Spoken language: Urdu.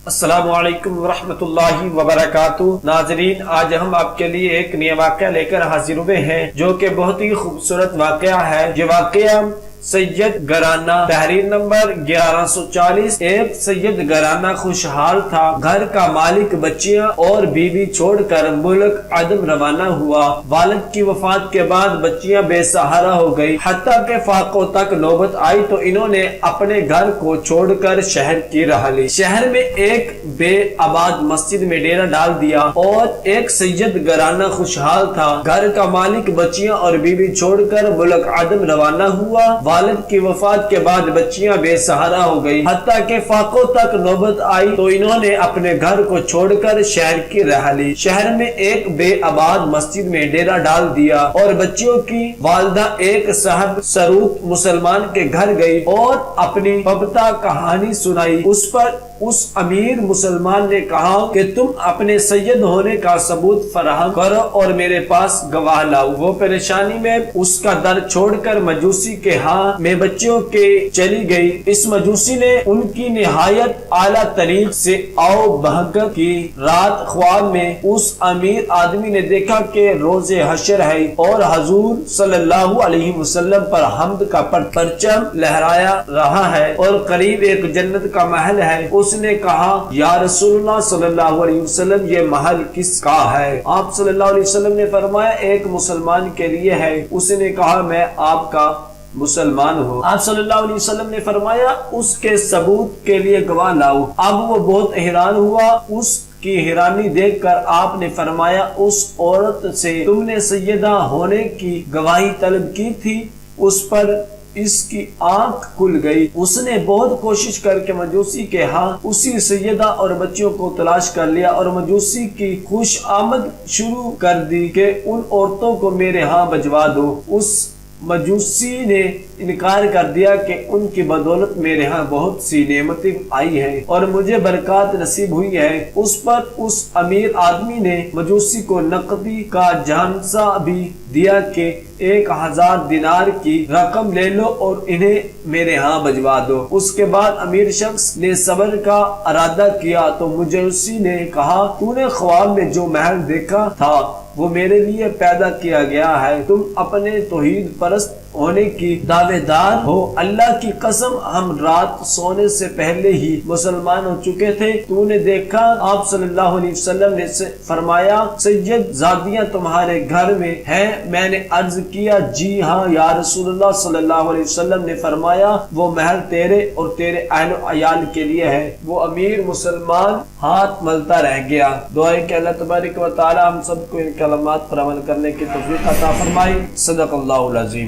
السلام علیکم ورحمۃ اللہ وبرکاتہ۔ ناظرین، آج ہم آپ کے لیے ایک نیا واقعہ لے کر حاضر ہوئے ہیں جو کہ بہت ہی خوبصورت واقعہ ہے۔ یہ واقعہ سید گھرانہ، تحریر نمبر 1140۔ ایک سید گھرانہ خوشحال تھا۔ گھر کا مالک بچیاں اور بیوی چھوڑ کر ملک عدم روانہ ہوا۔ والد کی وفات کے بعد بچیاں بے سہارا ہو گئی، حتیٰ کہ فاقوں تک نوبت آئی تو انہوں نے اپنے گھر کو چھوڑ کر شہر کی راہ لی۔ شہر میں ایک بے آباد مسجد میں ڈیرا ڈال دیا اور ایک سید گھرانہ خوشحال تھا۔ گھر کا مالک بچیاں اور بیوی چھوڑ کر ملک عدم روانہ ہوا۔ والد کی وفات کے بعد بچیاں بے سہارا ہو گئی، حتیٰ کہ فاقوں تک نوبت آئی تو انہوں نے اپنے گھر کو چھوڑ کر شہر کی راہ لی۔ شہر میں ایک بے آباد مسجد میں ڈیرا ڈال دیا اور بچیوں کی والدہ ایک صاحب سروق مسلمان کے گھر گئی اور اپنی پبتا کہانی سنائی۔ اس پر اس امیر مسلمان نے کہا کہ تم اپنے سید ہونے کا ثبوت فراہم کرو اور میرے پاس گواہ لاؤ۔ وہ پریشانی میں اس کا در چھوڑ کر مجوسی کے ہاں میں بچیوں کے چلی گئی۔ اس مجوسی نے ان کی نہایت اعلیٰ طریق سے آؤ بہگت کی۔ رات خواب میں اس امیر آدمی نے دیکھا کہ روز حشر ہے اور حضور صلی اللہ علیہ وسلم پر حمد کا پرچم لہرایا رہا ہے اور قریب ایک جنت کا محل ہے۔ اس نے کہا، یا رسول اللہ صلی اللہ علیہ وسلم، یہ محل کس کا ہے؟ آپ صلی اللہ علیہ وسلم نے فرمایا، ایک مسلمان کے لیے ہے۔ اس نے کہا، میں آپ کا مسلمان ہو۔ آپ صلی اللہ علیہ وسلم نے فرمایا، اس کے ثبوت کے لیے گواہ لاؤ۔ اب وہ بہت حیران ہوا۔ اس کی حیرانی دیکھ کر آپ نے فرمایا، اس عورت سے تم نے سیدہ ہونے کی گواہی طلب کی تھی، اس پر اس کی آنکھ کھل گئی۔ اس نے بہت کوشش کر کے مجوسی کے ہاں اسی سیدہ اور بچیوں کو تلاش کر لیا اور مجوسی کی خوش آمد شروع کر دی کہ ان عورتوں کو میرے ہاں بھجوا دو۔ اس مجوسی نے انکار کر دیا کہ ان کی بدولت میرے ہاں بہت سی نعمتیں آئی ہیں اور مجھے برکات نصیب ہوئی ہے۔ اس پر اس امیر آدمی نے مجوسی کو نقدی کا جھانسا بھی دیا کہ 1000 دینار کی رقم لے لو اور انہیں میرے ہاں بھجوا دو۔ اس کے بعد امیر شخص نے صبر کا ارادہ کیا تو مجوسی نے کہا، تو نے خواب میں جو محل دیکھا تھا وہ میرے لیے پیدا کیا گیا ہے۔ تم اپنے توحید پرست ہونے کی دعوے دار ہو۔ اللہ کی قسم، ہم رات سونے سے پہلے ہی مسلمان ہو چکے تھے۔ تو نے دیکھا؟ آپ صلی اللہ علیہ وسلم نے فرمایا، سید زادیاں تمہارے گھر میں ہیں؟ میں نے عرض کیا، جی ہاں یا رسول اللہ صلی اللہ علیہ وسلم نے فرمایا، وہ محل تیرے اور تیرے اہل و عیال کے لیے ہے۔ وہ امیر مسلمان ہاتھ ملتا رہ گیا۔ دعا ہے کہ اللہ تبارک و تعالی ہم سب کو ان کلمات پر عمل کرنے کی توفیق عطا فرمائے۔ صدق اللہ العظیم۔